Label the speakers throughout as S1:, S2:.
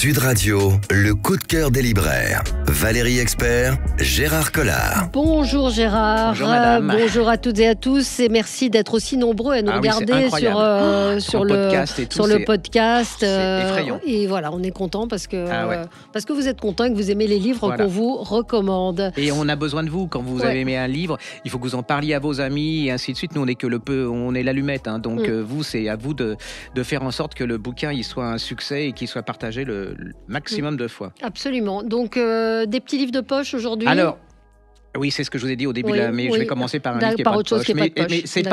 S1: Sud Radio, le coup de cœur des libraires. Valérie Expert, Gérard Collard.
S2: Bonjour Gérard.
S3: Bonjour madame.
S2: Bonjour à toutes et à tous et merci d'être aussi nombreux à nous regarder sur le podcast.
S3: C'est effrayant.
S2: Et voilà, on est content parce que vous êtes content et que vous aimez les livres qu'on vous recommande.
S3: Et on a besoin de vous quand vous avez aimé un livre. Il faut que vous en parliez à vos amis et ainsi de suite. Nous, on est que on est l'allumette. Donc vous, c'est à vous de faire en sorte que le bouquin il soit un succès et qu'il soit partagé le maximum de fois.
S2: Absolument. Donc des petits livres de poche aujourd'hui.
S3: Alors. Oui, c'est ce que je vous ai dit au début, mais je vais commencer par un livre qui n'est pas de poche. Mais c'est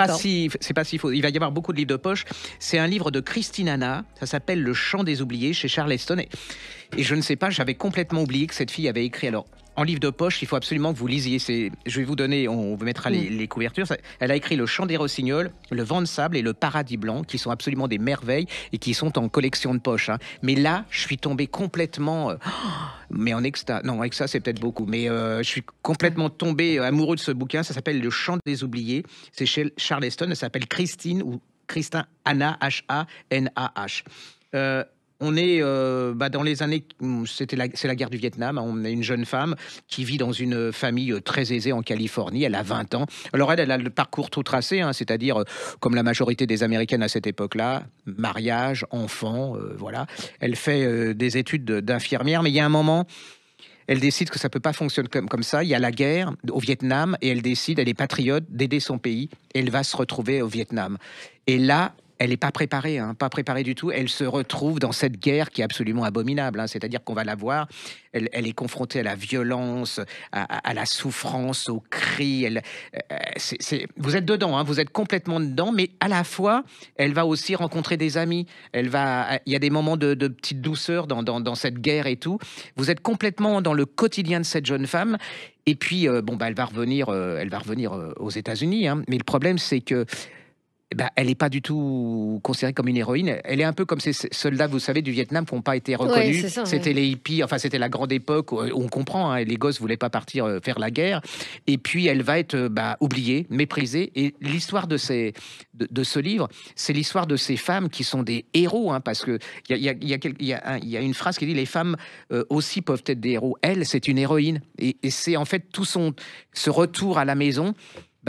S3: pas si faux. Il va y avoir beaucoup de livres de poche. C'est un livre de Christine Anna. Ça s'appelle Le Chant des oubliés chez Charleston. Et je ne sais pas, j'avais complètement oublié que cette fille avait écrit. Alors, en livre de poche, il faut absolument que vous lisiez. Je vais vous donner, on vous mettra les couvertures. Elle a écrit Le Chant des rossignols, Le Vent de sable et Le Paradis blanc, qui sont absolument des merveilles et qui sont en collection de poche. Mais là, je suis tombé complètement, mais en extase. Non, avec ça, c'est peut-être beaucoup. Mais je suis complètement tombé amoureux de ce bouquin. Ça s'appelle Le Chant des oubliés. C'est chez Charleston. Elle s'appelle Christine ou Christin Anna, H-A-N-A-H. On est dans les années, c'est la guerre du Vietnam. On est une jeune femme qui vit dans une famille très aisée en Californie. Elle a 20 ans. Alors elle a le parcours tout tracé, c'est-à-dire comme la majorité des Américaines à cette époque-là, mariage, enfant, voilà. Elle fait des études d'infirmière, mais il y a un moment, elle décide que ça peut pas fonctionner comme ça. Il y a la guerre au Vietnam et elle décide, elle est patriote, d'aider son pays. Et elle va se retrouver au Vietnam. Et là, elle n'est pas préparée, pas préparée du tout. Elle se retrouve dans cette guerre qui est absolument abominable. C'est-à-dire qu'on va la voir, elle est confrontée à la violence, à la souffrance, aux cris. Vous êtes dedans, vous êtes complètement dedans, mais à la fois, elle va aussi rencontrer des amis. Il y a des moments de petite douceur dans cette guerre et tout. Vous êtes complètement dans le quotidien de cette jeune femme. Et puis, elle va revenir aux États-Unis. Mais le problème, c'est que elle n'est pas du tout considérée comme une héroïne. Elle est un peu comme ces soldats, vous savez, du Vietnam qui n'ont pas été reconnus. Ouais, c'était les hippies, c'était la grande époque où on comprend, les gosses ne voulaient pas partir faire la guerre. Et puis, elle va être oubliée, méprisée. Et l'histoire de ce livre, c'est l'histoire de ces femmes qui sont des héros, parce qu'il y a une phrase qui dit « Les femmes aussi peuvent être des héros ». Elle, c'est une héroïne. Et c'est en fait tout ce retour à la maison.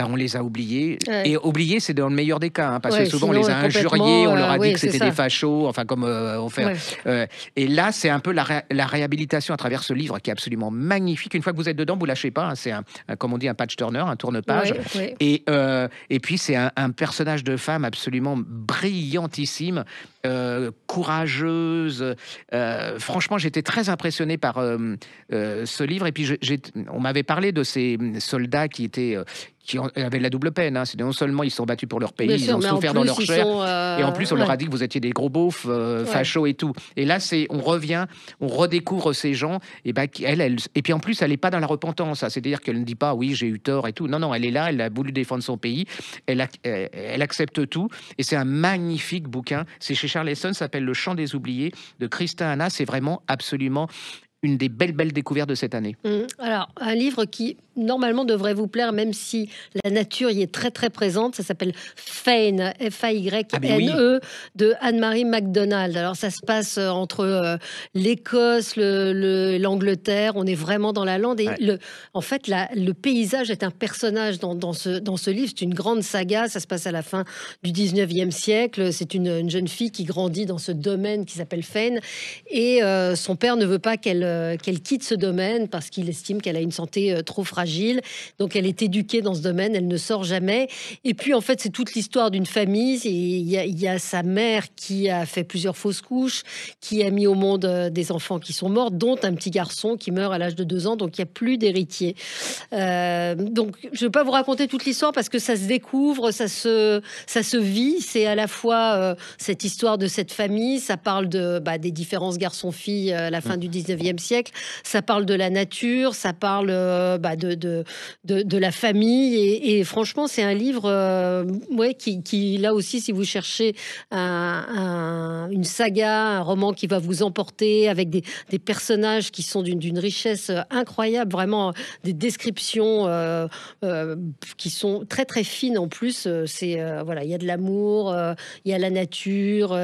S3: On les a oubliés. Ouais. Et oubliés, c'est dans le meilleur des cas. Parce que souvent, on les a injuriés, on leur a dit que c'était des fachos, comme on fait. Ouais. Et là, c'est un peu la réhabilitation à travers ce livre qui est absolument magnifique. Une fois que vous êtes dedans, vous ne lâchez pas. C'est, comme on dit, un page-turner, un tourne-page. Ouais. Et puis, c'est un personnage de femme absolument brillantissime, courageuse. Franchement, j'étais très impressionné par ce livre. Et puis, on m'avait parlé de ces soldats qui avaient la double peine. C'est non seulement ils sont battus pour leur pays, ils ont souffert dans leur chair, et en plus on leur a dit que vous étiez des gros beaufs, fachos et tout. Et là, on redécouvre ces gens. Et puis en plus, elle n'est pas dans la repentance. C'est-à-dire qu'elle ne dit pas oui, j'ai eu tort et tout. Non, elle est là, elle a voulu défendre son pays. Elle accepte tout. Et c'est un magnifique bouquin. C'est chez Charleston, ça s'appelle Le Chant des oubliés de Christine Anna. C'est vraiment absolument une des belles découvertes de cette année.
S2: Alors, un livre qui, normalement, devrait vous plaire, même si la nature y est très, très présente. Ça s'appelle Fane, F-A-Y-N-E, de Anne-Marie MacDonald. Alors, ça se passe entre l'Écosse, l'Angleterre. On est vraiment dans la lande. Et en fait, le paysage est un personnage dans ce livre. C'est une grande saga. Ça se passe à la fin du 19e siècle. C'est une jeune fille qui grandit dans ce domaine qui s'appelle Fane. Et son père ne veut pas qu'elle quitte ce domaine parce qu'il estime qu'elle a une santé trop fragile. Donc, elle est éduquée dans ce domaine, elle ne sort jamais. Et puis, en fait, c'est toute l'histoire d'une famille. Il y a sa mère qui a fait plusieurs fausses couches, qui a mis au monde des enfants qui sont morts, dont un petit garçon qui meurt à l'âge de 2 ans. Donc, il n'y a plus d'héritier. Donc, je ne vais pas vous raconter toute l'histoire parce que ça se découvre, ça se vit. C'est à la fois cette histoire de cette famille. Ça parle des différences garçons-filles à la fin du 19e siècle. Ça parle de la nature, ça parle de la famille. Et franchement, c'est un livre qui, là aussi, si vous cherchez une saga, un roman qui va vous emporter avec des personnages qui sont d'une richesse incroyable, vraiment des descriptions qui sont très très fines en plus. Il y a de l'amour, il y a la nature,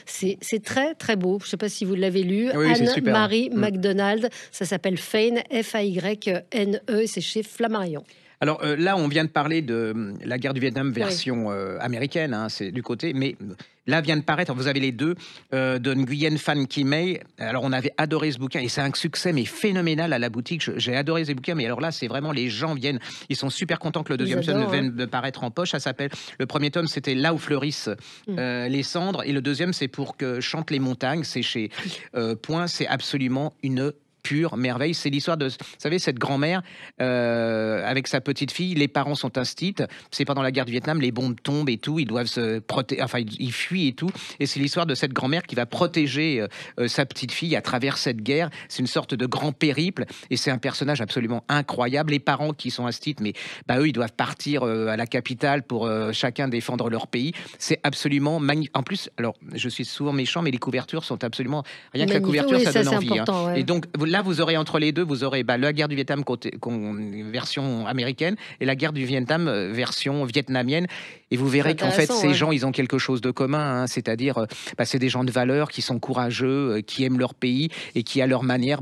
S2: c'est très très beau. Je ne sais pas si vous l'avez lu.
S3: Oui,
S2: Anne-Marie MacDonald, ça s'appelle Fayne, F-A-Y-N-E, et c'est chez Flammarion.
S3: Alors là, on vient de parler de la guerre du Vietnam version américaine, hein, c'est du côté, mais là vient de paraître, vous avez les deux, de Nguyen Phan Kim May. Alors on avait adoré ce bouquin, et c'est un succès mais phénoménal à la boutique. J'ai adoré ces bouquins, mais alors là, c'est vraiment, les gens viennent, ils sont super contents que le deuxième tome vienne de paraître en poche. Ça s'appelle, le premier tome, c'était Là où fleurissent les cendres, et le deuxième, c'est Pour que chantent les montagnes, c'est chez Point. C'est absolument une pure merveille. C'est l'histoire de, vous savez, cette grand-mère avec sa petite fille. Les parents sont instits. C'est pendant la guerre du Vietnam, les bombes tombent et tout. Ils doivent se protéger, enfin, ils fuient et tout. Et c'est l'histoire de cette grand-mère qui va protéger sa petite fille à travers cette guerre. C'est une sorte de grand périple, et c'est un personnage absolument incroyable. Les parents qui sont instits, mais eux, ils doivent partir à la capitale pour chacun défendre leur pays. C'est absolument magnifique. En plus, alors, je suis souvent méchant, mais les couvertures sont absolument... Rien que la couverture, ça donne envie. Hein. Ouais. Et donc, là, vous aurez entre les deux, vous aurez la guerre du Vietnam version américaine et la guerre du Vietnam version vietnamienne. Et vous verrez qu'en fait, ces gens, ils ont quelque chose de commun. Hein, c'est-à-dire, c'est des gens de valeur qui sont courageux, qui aiment leur pays et qui, à leur manière,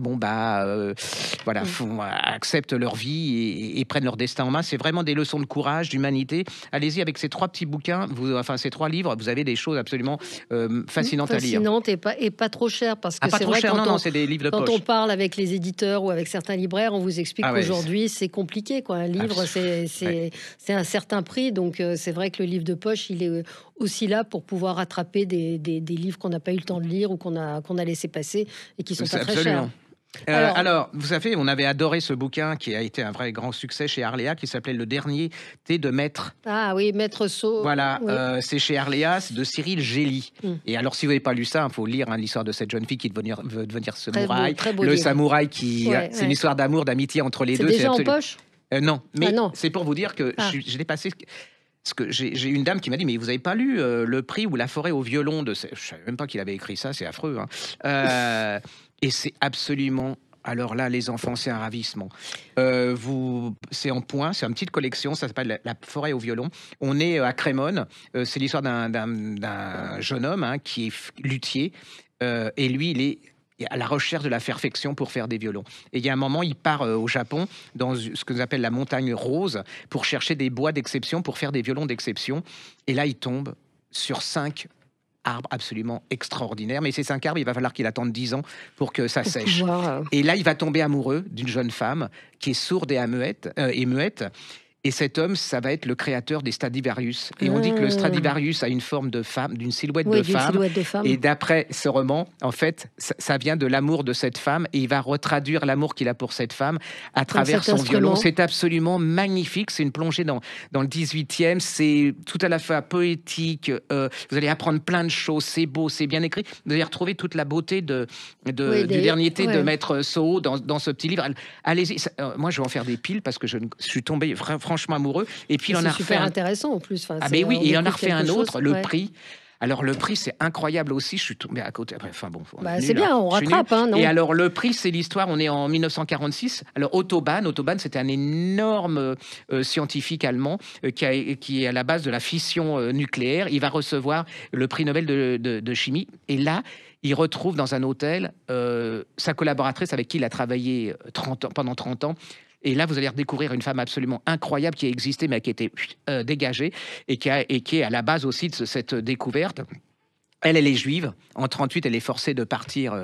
S3: acceptent leur vie et prennent leur destin en main. C'est vraiment des leçons de courage, d'humanité. Allez-y, avec ces 3 petits bouquins, ces 3 livres, vous avez des choses absolument fascinantes à lire.
S2: Fascinantes et pas trop chères, parce que
S3: pas trop cher, non, c'est des livres de poche.
S2: Quand on parle avec les éditeurs ou avec certains libraires, on vous explique qu'aujourd'hui, c'est compliqué, quoi. Un livre, c'est un certain prix, donc c'est vrai que le livre de poche, il est aussi là pour pouvoir rattraper des livres qu'on n'a pas eu le temps de lire ou qu'on a laissé passer et qui sont pas très chers.
S3: Alors, vous savez, on avait adoré ce bouquin qui a été un vrai grand succès chez Arléa, qui s'appelait Le Dernier Thé de Maître.
S2: Ah oui, Maître Sceau.
S3: Voilà, c'est chez Arléa, c'est de Cyril Gély. Et alors, si vous n'avez pas lu ça, il faut lire l'histoire de cette jeune fille qui veut devenir samouraï.
S2: Très beau
S3: le
S2: livre.
S3: Samouraï c'est une histoire d'amour, d'amitié entre les deux.
S2: C'est déjà en poche
S3: non, mais c'est pour vous dire que je l'ai passé... Parce que j'ai une dame qui m'a dit, mais vous n'avez pas lu Le Prix ou La Forêt au violon de... Je ne savais même pas qu'il avait écrit ça, c'est affreux. Hein. Et c'est absolument... Alors là, les enfants, c'est un ravissement. C'est en Point, c'est une petite collection, ça s'appelle La Forêt au violon. On est à Crémone, c'est l'histoire d'un jeune homme qui est luthier, et lui, il est à la recherche de la perfection pour faire des violons. Et il y a un moment, il part au Japon, dans ce que nous appelle la montagne rose, pour chercher des bois d'exception, pour faire des violons d'exception. Et là, il tombe sur 5 arbres absolument extraordinaires. Mais ces 5 arbres, il va falloir qu'il attende 10 ans pour que ça sèche. Et là, il va tomber amoureux d'une jeune femme qui est sourde et muette. Et cet homme, ça va être le créateur des Stradivarius. Et on dit que le Stradivarius a une forme de femme, d'une silhouette de femme. Et d'après ce roman, en fait, ça vient de l'amour de cette femme. Et il va retraduire l'amour qu'il a pour cette femme à travers son violon. C'est absolument magnifique. C'est une plongée dans le 18e. C'est tout à la fois poétique. Vous allez apprendre plein de choses. C'est beau, c'est bien écrit. Vous allez retrouver toute la beauté du dernier thé de Maître Sceau dans ce petit livre. Allez-y. Moi, je vais en faire des piles parce que je suis tombé franchement amoureux. Et puis, il en a refait
S2: super intéressant en plus.
S3: Mais oui, et il en a refait un autre, Le Prix. Alors, Le Prix, c'est incroyable aussi. Je suis tombé à côté. Enfin, bon,
S2: c'est bien, on rattrape. Hein, non.
S3: Et alors, Le Prix, c'est l'histoire. On est en 1946. Alors, Otto Bahn, c'était un énorme scientifique allemand qui est à la base de la fission nucléaire. Il va recevoir le prix Nobel de chimie. Et là, il retrouve dans un hôtel sa collaboratrice avec qui il a travaillé pendant 30 ans. Et là, vous allez redécouvrir une femme absolument incroyable qui a existé, mais qui a été dégagée et qui est à la base aussi de cette découverte. Elle est juive. En 1938, elle est forcée de partir.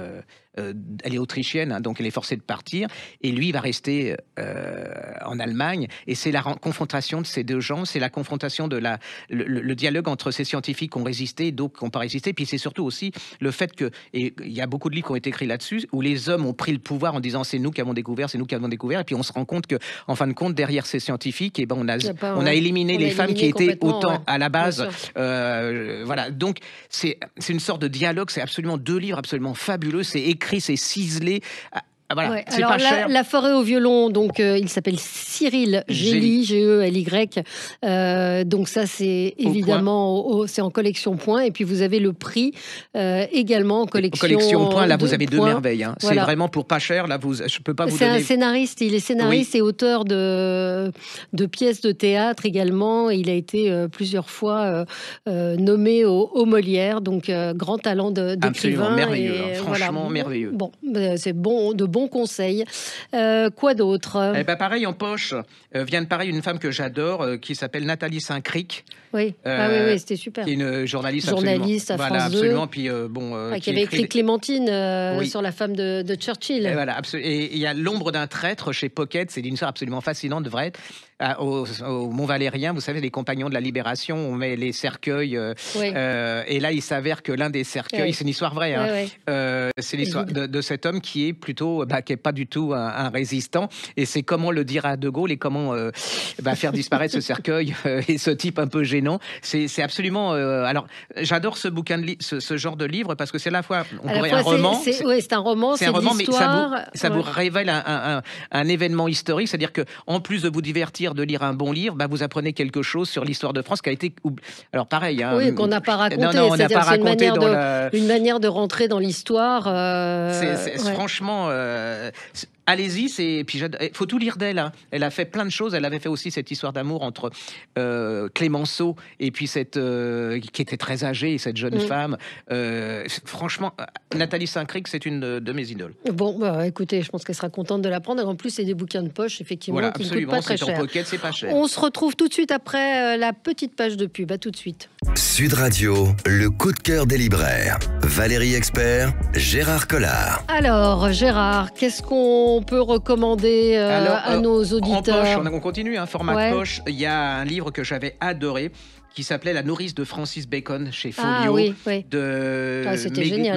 S3: Elle est autrichienne, hein, donc elle est forcée de partir. Et lui, il va rester en Allemagne. Et c'est la confrontation de ces deux gens. C'est la confrontation de le dialogue entre ces scientifiques qui ont résisté et d'autres qui n'ont pas résisté. Puis c'est surtout aussi le fait que, et il y a beaucoup de livres qui ont été écrits là-dessus, où les hommes ont pris le pouvoir en disant c'est nous qui avons découvert, c'est nous qui avons découvert. Et puis on se rend compte que, en fin de compte, derrière ces scientifiques, on a éliminé les femmes qui étaient autant à la base. Voilà. Donc c'est une sorte de dialogue. C'est absolument 2 livres absolument fabuleux. C'est écrit, c'est ciselé. Voilà,
S2: ouais.
S3: C'est
S2: Alors,
S3: pas cher.
S2: La forêt au violon, donc il s'appelle Cyril Gély, G-E-L-Y. Donc ça, c'est évidemment c'est en collection Point. Et puis vous avez le prix également en collection
S3: Point. Là, vous avez
S2: Point.
S3: deux merveilles. Hein. Voilà. C'est vraiment pour pas cher. Là, je peux pas vous donner.
S2: C'est un scénariste. Il est scénariste et auteur de pièces de théâtre également. Il a été plusieurs fois nommé au Molière. Donc grand talent d'écrivain.
S3: Absolument merveilleux. Franchement merveilleux.
S2: Bon, c'est de bons conseils. Quoi d'autre?
S3: Pareil, en poche, vient de Paris une femme que j'adore, qui s'appelle Nathalie Saint-Cric.
S2: Oui, oui, c'était super.
S3: Qui est une journaliste
S2: à France 2.
S3: Absolument. Puis,
S2: qui avait écrit Clémentine sur la femme de Churchill.
S3: Et voilà, et il y a L'ombre d'un traître chez Pocket. C'est une histoire absolument fascinante, devrait être. Au Mont Valérien, vous savez, les compagnons de la Libération, on met les cercueils. Et là, il s'avère que l'un des cercueils, c'est une histoire vraie. C'est l'histoire de cet homme qui est plutôt, qui est pas du tout un résistant. Et c'est comment le dire à De Gaulle et comment faire disparaître ce cercueil et ce type un peu gênant. C'est absolument. Alors, j'adore ce bouquin ce genre de livre parce que c'est à la fois un roman.
S2: C'est un roman, c'est de l'histoire.
S3: Mais ça vous révèle un événement historique, c'est-à-dire que en plus de vous divertir, de lire un bon livre, vous apprenez quelque chose sur l'histoire de France qui a été. Alors pareil. Hein,
S2: qu'on n'a pas raconté.
S3: Non, on n'a pas raconté
S2: une manière de rentrer dans l'histoire.
S3: Franchement. Allez-y, il faut tout lire d'elle. Hein. Elle a fait plein de choses. Elle avait fait aussi cette histoire d'amour entre Clémenceau et puis cette qui était très âgée, cette jeune femme. Franchement, Nathalie Saint-Cric, c'est une de mes idoles.
S2: Bon, écoutez, je pense qu'elle sera contente de l'apprendre. Et en plus, c'est des bouquins de poche, effectivement,
S3: voilà,
S2: qui ne coûtent pas très cher.
S3: Pocket, c'est pas cher.
S2: On se retrouve tout de suite après la petite page de pub. À tout de suite.
S1: Sud Radio, le coup de cœur des libraires. Valérie Expert, Gérard Collard.
S2: Alors, Gérard, qu'est-ce qu'on peut recommander à nos auditeurs?
S3: En poche, on continue, format de poche. Il y a un livre que j'avais adoré qui s'appelait La nourrice de Francis Bacon chez Folio, de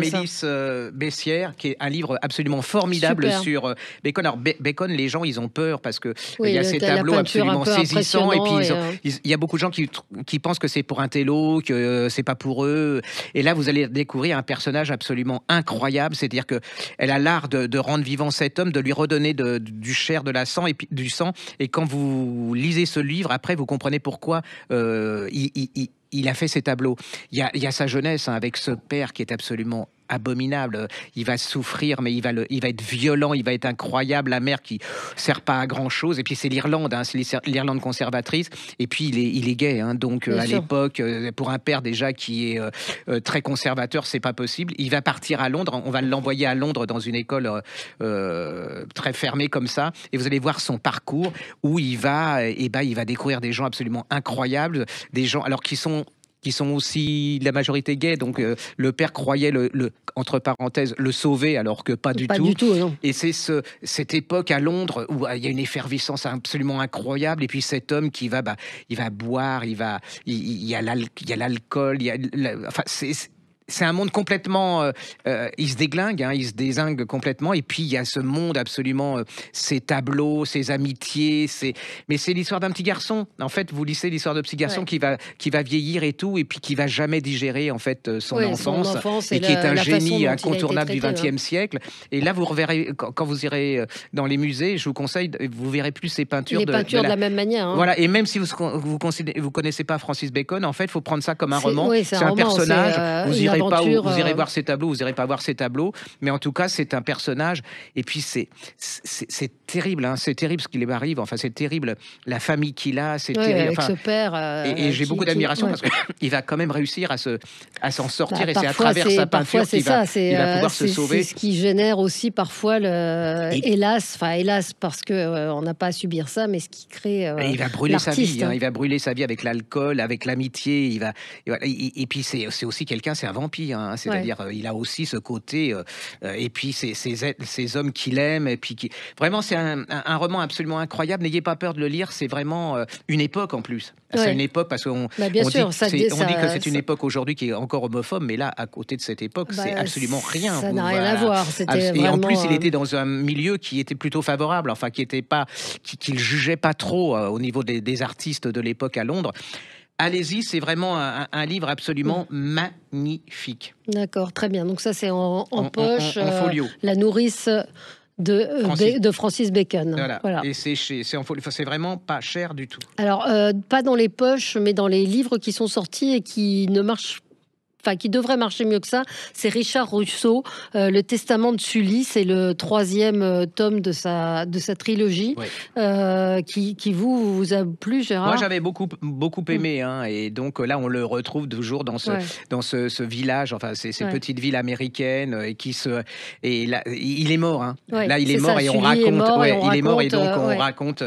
S3: Mélisse Bessières, qui est un livre absolument formidable sur Bacon. Alors Bacon, les gens, ils ont peur parce que il y a ces tableaux absolument saisissants et puis il y a beaucoup de gens qui pensent que c'est pour un télo, que c'est pas pour eux. Et là, vous allez découvrir un personnage absolument incroyable, c'est-à-dire que elle a l'art de rendre vivant cet homme, de lui redonner du chair, de la sang et puis du sang. Et quand vous lisez ce livre, après, vous comprenez pourquoi il a fait ces tableaux. Il y a sa jeunesse avec ce père qui est absolument abominable. Il va souffrir, mais il va être violent, il va être incroyable. La mère qui sert pas à grand chose. Et puis c'est l'Irlande, c'est l'Irlande conservatrice. Et puis il est gay, donc à l'époque, pour un père déjà qui est très conservateur, c'est pas possible. Il va partir à Londres. On va l'envoyer à Londres dans une école très fermée comme ça. Et vous allez voir son parcours où il va découvrir des gens absolument incroyables, des gens alors qui sont aussi la majorité gay, donc le père croyait entre parenthèses le sauver alors que pas du tout.
S2: Non.
S3: Et c'est cette époque à Londres où il y a une effervescence absolument incroyable. Et puis cet homme qui va boire, il y a l'alcool, c'est un monde complètement. Il se déglingue, il se dézingue complètement. Et puis il y a ce monde absolument, ces tableaux, ces amitiés. Mais c'est l'histoire d'un petit garçon. En fait, vous lisez l'histoire de petit garçon qui va vieillir et tout, et puis qui va jamais digérer en fait son enfance et qui est un génie incontournable du XXe siècle. Et là, vous reverrez quand vous irez dans les musées. Je vous conseille, vous verrez plus ces peintures.
S2: Les peintures de la même manière.
S3: Voilà. Et même si vous connaissez pas Francis Bacon, en fait, il faut prendre ça comme un roman.
S2: C'est
S3: un personnage. Vous irez voir ses tableaux, vous irez pas voir ses tableaux, mais en tout cas c'est un personnage. Et puis c'est terrible, c'est terrible ce qui lui arrive. Enfin c'est terrible la famille qu'il a, c'est terrible.
S2: Avec ce père.
S3: Et j'ai beaucoup d'admiration parce qu'il va quand même réussir à s'en sortir et c'est à travers sa peinture qu'il va pouvoir se sauver.
S2: C'est ce qui génère aussi parfois hélas parce que on n'a pas à subir ça, mais ce qui crée.
S3: Il va brûler sa vie, il va brûler sa vie avec l'alcool, avec l'amitié. Et puis c'est aussi quelqu'un, c'est un vampire. C'est-à-dire, il a aussi ce côté, et puis ces hommes qu'il aime, et puis vraiment, c'est un roman absolument incroyable. N'ayez pas peur de le lire, c'est vraiment une époque en plus. C'est une époque parce qu'on dit que c'est une époque aujourd'hui qui est encore homophobe, mais là, à côté de cette époque, c'est absolument rien.
S2: Ça n'a rien à voir.
S3: Et en plus, il était dans un milieu qui était plutôt favorable, enfin, qui le jugeait pas trop au niveau des artistes de l'époque à Londres. Allez-y, c'est vraiment un livre absolument magnifique.
S2: D'accord, très bien. Donc ça, c'est en poche.
S3: En folio.
S2: La nourrice de Francis Bacon.
S3: Voilà. Et c'est vraiment pas cher du tout.
S2: Alors, pas dans les poches, mais dans les livres qui sont sortis et qui ne marchent qui devrait marcher mieux que ça, c'est Richard Russo, Le Testament de Sully, c'est le 3e tome de sa trilogie, qui vous a plu, Gérard?
S3: Moi, j'avais beaucoup aimé, hein, et donc là, on le retrouve toujours dans ce village, enfin, ces petites villes américaines, et là, il est mort, hein. Là, il est mort, et on raconte, et donc on raconte.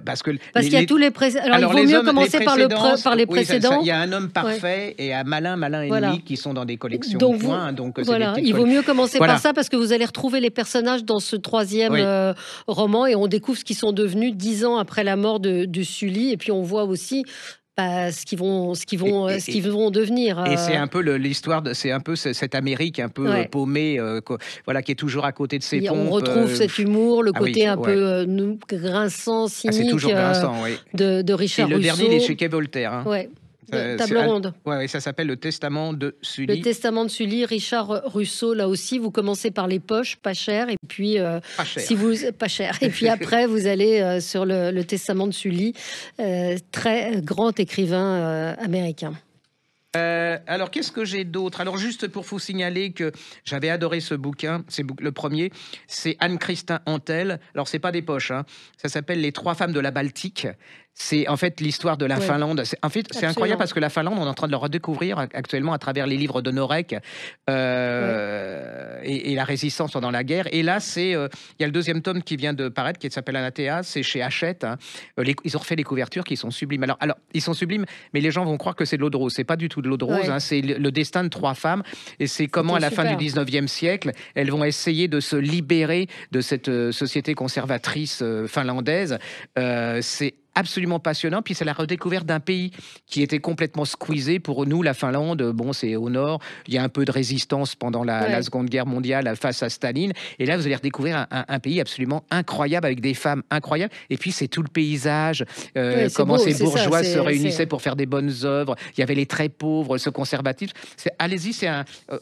S3: Parce qu'il y
S2: a tous les précédents. Alors, il vaut mieux commencer par les précédents.
S3: Il y a un homme parfait et un malin ennemi qui sont dans des collections de points. Donc,
S2: il vaut mieux commencer par ça parce que vous allez retrouver les personnages dans ce 3e roman et on découvre ce qu'ils sont devenus 10 ans après la mort de Sully. Et puis on voit aussi ce qu'ils vont devenir.
S3: Et c'est un peu l'histoire, c'est un peu cette Amérique un peu paumée, qui est toujours à côté de ses pompes.
S2: On retrouve cet humour, le côté un peu grinçant, cynique,
S3: c'est toujours grinçant,
S2: de Richard Russo.
S3: Et le dernier, il est chez Quai Voltaire. Hein.
S2: Table ronde.
S3: Ça s'appelle Le Testament de Sully.
S2: Le Testament de Sully, Richard Russo. Là aussi, vous commencez par les poches, pas cher, et puis pas cher. Et puis après, vous allez sur le Testament de Sully, très grand écrivain américain.
S3: Alors, qu'est-ce que j'ai d'autre? Alors, juste pour vous signaler que j'avais adoré ce bouquin, c'est le premier, c'est Anne-Christin Antel. Alors, c'est pas des poches, hein. Ça s'appelle Les 3 femmes de la Baltique. C'est en fait l'histoire de la Finlande. C'est incroyable parce que la Finlande, on est en train de le redécouvrir actuellement à travers les livres d'Honorek et la résistance pendant la guerre. Et là, il y a le 2e tome qui vient de paraître, qui s'appelle Anathea, c'est chez Hachette. Hein. Ils ont refait les couvertures qui sont sublimes. Alors, ils sont sublimes, mais les gens vont croire que c'est de l'eau de rose. C'est pas du tout de l'eau de rose. Hein. C'est le destin de 3 femmes. Et c'est comment, à la fin du 19e siècle, elles vont essayer de se libérer de cette société conservatrice finlandaise. C'est absolument passionnant. Puis c'est la redécouverte d'un pays qui était complètement squeezé. Pour nous, la Finlande, bon, c'est au nord. Il y a un peu de résistance pendant la Seconde Guerre mondiale face à Staline. Et là, vous allez redécouvrir un pays absolument incroyable avec des femmes incroyables. Et puis, c'est tout le paysage. Comment ces bourgeois se réunissaient pour faire des bonnes œuvres. Il y avait les très pauvres, ce conservatisme. Allez-y,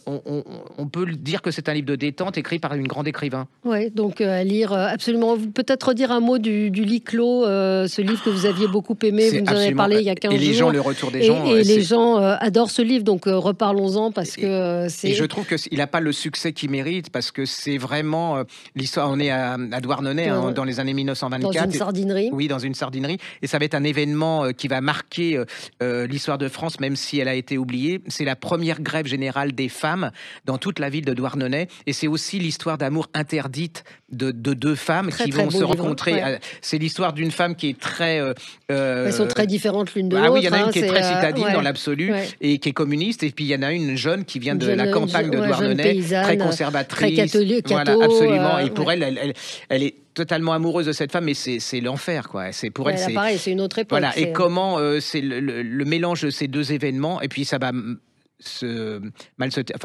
S3: on peut dire que c'est un livre de détente écrit par une grande écrivain.
S2: Oui, donc à lire absolument. Peut-être redire un mot du lit clos, ce livre que vous aviez beaucoup aimé, vous nous en avez parlé il y a 15 jours.
S3: Et les gens, le retour des gens.
S2: Et les gens adorent ce livre, donc reparlons-en parce que c'est...
S3: Et je trouve qu'il n'a pas le succès qu'il mérite parce que c'est vraiment l'histoire. On est à Douarnenez dans les années 1924.
S2: Dans une sardinerie.
S3: Oui, dans une sardinerie. Et ça va être un événement qui va marquer l'histoire de France, même si elle a été oubliée. C'est la première grève générale des femmes dans toute la ville de Douarnenez. Et c'est aussi l'histoire d'amour interdite de 2 femmes qui vont se rencontrer. C'est l'histoire d'une femme qui est très...
S2: elles sont très différentes l'une de l'autre.
S3: Oui, il y en a une qui est très citadine dans l'absoluet qui est communiste, et puis il y en a une jeune qui vient de la campagne de Douarnenez, très conservatrice,
S2: très catholique,
S3: absolument. Et pour elle est totalement amoureuse de cette femme, mais c'est l'enfer, quoi. C'est pour elle, c'est
S2: pareil, c'est une autre époque.
S3: Voilà. Et comment c'est le mélange de ces 2 événements, et puis ça va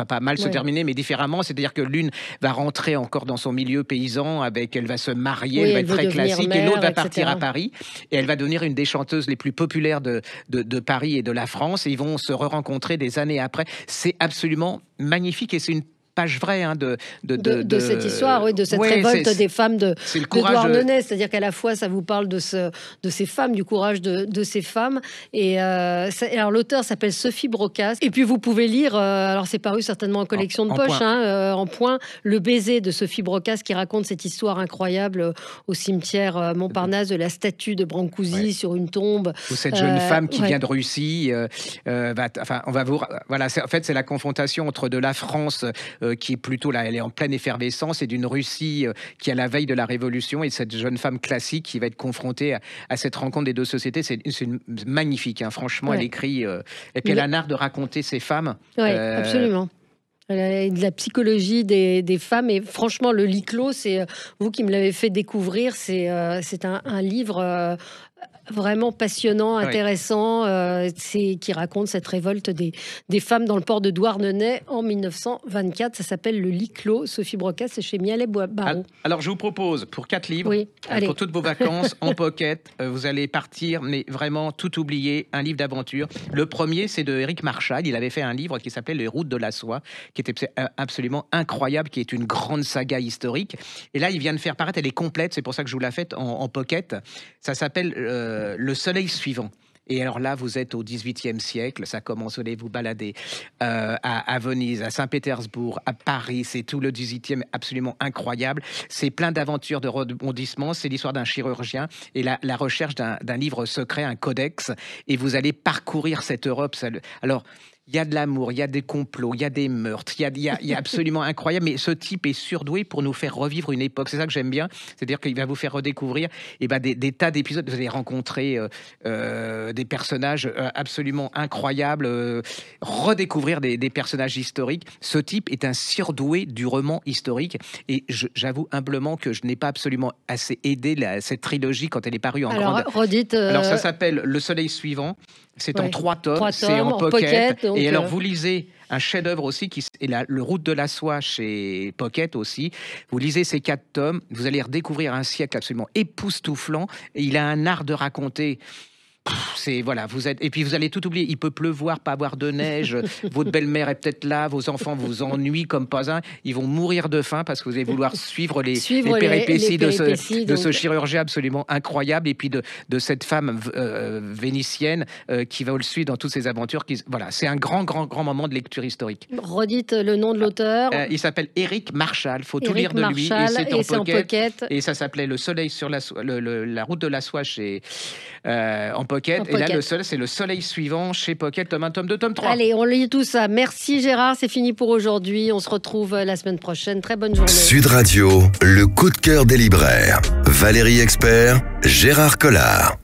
S3: pas mal se terminer, mais différemment. C'est-à-dire que l'une va rentrer encore dans son milieu paysan, elle va se marier, elle va être très classique, et l'autre va partir à Paris, et elle va devenir une des chanteuses les plus populaires de Paris et de la France, et ils vont se re-rencontrer des années après. C'est absolument magnifique, et c'est une page vraie de
S2: cette histoire, de cette révolte des femmes de Douarnenez. C'est-à-dire qu'à la fois, ça vous parle de ces femmes, du courage de ces femmes. Et alors, l'auteur s'appelle Sophie Brocasse. Et puis, vous pouvez lire, alors c'est paru certainement en collection de poche, en point, Le baiser de Sophie Brocasse, qui raconte cette histoire incroyable au cimetière Montparnasse de la statue de Brancusi sur une tombe.
S3: Ou cette jeune femme qui vient de Russie. On va vous... Voilà, en fait, c'est la confrontation entre de la France... qui est plutôt là, elle est en pleine effervescence, et d'une Russie qui est à la veille de la Révolution, et cette jeune femme classique qui va être confrontée à cette rencontre des 2 sociétés. C'est magnifique, hein. Franchement, elle écrit, et puis elle a l'art de raconter ces femmes.
S2: Oui, absolument. De la psychologie des femmes, et franchement, le lit clos, c'est vous qui me l'avez fait découvrir, c'est un livre vraiment passionnant, intéressant, qui raconte cette révolte des femmes dans le port de Douarnenez en 1924. Ça s'appelle Le lit clos. Sophie Broca, c'est chez Mialet-Barreau.
S3: Alors, je vous propose, pour 4 livres, pour toutes vos vacances, en pocket, vous allez partir, mais vraiment tout oublier, un livre d'aventure. Le premier, c'est de Éric Marchal. Il avait fait un livre qui s'appelait Les routes de la soie, qui était absolument incroyable, qui est une grande saga historique. Et là, il vient de faire paraître, elle est complète, c'est pour ça que je vous la fais en pocket. Ça s'appelle Le soleil suivant. Et alors là, vous êtes au XVIIIe siècle, ça commence, vous allez vous balader à Venise, à Saint-Pétersbourg, à Paris, c'est tout le XVIIIe absolument incroyable. C'est plein d'aventures, de rebondissements, c'est l'histoire d'un chirurgien et la recherche d'un livre secret, un codex, et vous allez parcourir cette Europe. Alors, il y a de l'amour, il y a des complots, il y a des meurtres, il y a absolument incroyable. Mais ce type est surdoué pour nous faire revivre une époque. C'est ça que j'aime bien. C'est-à-dire qu'il va vous faire redécouvrir des tas d'épisodes. Vous allez rencontrer des personnages absolument incroyables, redécouvrir des personnages historiques. Ce type est un surdoué du roman historique. Et j'avoue humblement que je n'ai pas absolument assez aidé cette trilogie quand elle est parue en grande... Alors ça s'appelle Le soleil suivant. C'est en 3 tomes, c'est en pocket. Et alors, vous lisez un chef-d'œuvre aussi, qui est Le Route de la Soie chez Pocket aussi. Vous lisez ces 4 tomes, vous allez redécouvrir un siècle absolument époustouflant. Et il a un art de raconter... Et puis vous allez tout oublier. Il peut pleuvoir, pas avoir de neige. Votre belle-mère est peut-être là. Vos enfants vous ennuient comme pas un. Ils vont mourir de faim parce que vous allez vouloir suivre les péripéties de ce chirurgien absolument incroyable. Et puis de cette femme vénitienne qui va le suivre dans toutes ses aventures. Voilà, c'est un grand moment de lecture historique.
S2: Redites le nom de l'auteur.
S3: Il s'appelle Éric Marchal. Faut tout lire de lui. Et c'est en pocket. Et ça s'appelait Le soleil sur la route de la soie en pocket. Et là, c'est Le soleil suivant chez Pocket, tome 1, tome 2, tome 3.
S2: Allez, on lit tout ça. Merci Gérard, c'est fini pour aujourd'hui. On se retrouve la semaine prochaine. Très bonne journée.
S1: Sud Radio, le coup de cœur des libraires. Valérie Expert, Gérard Collard.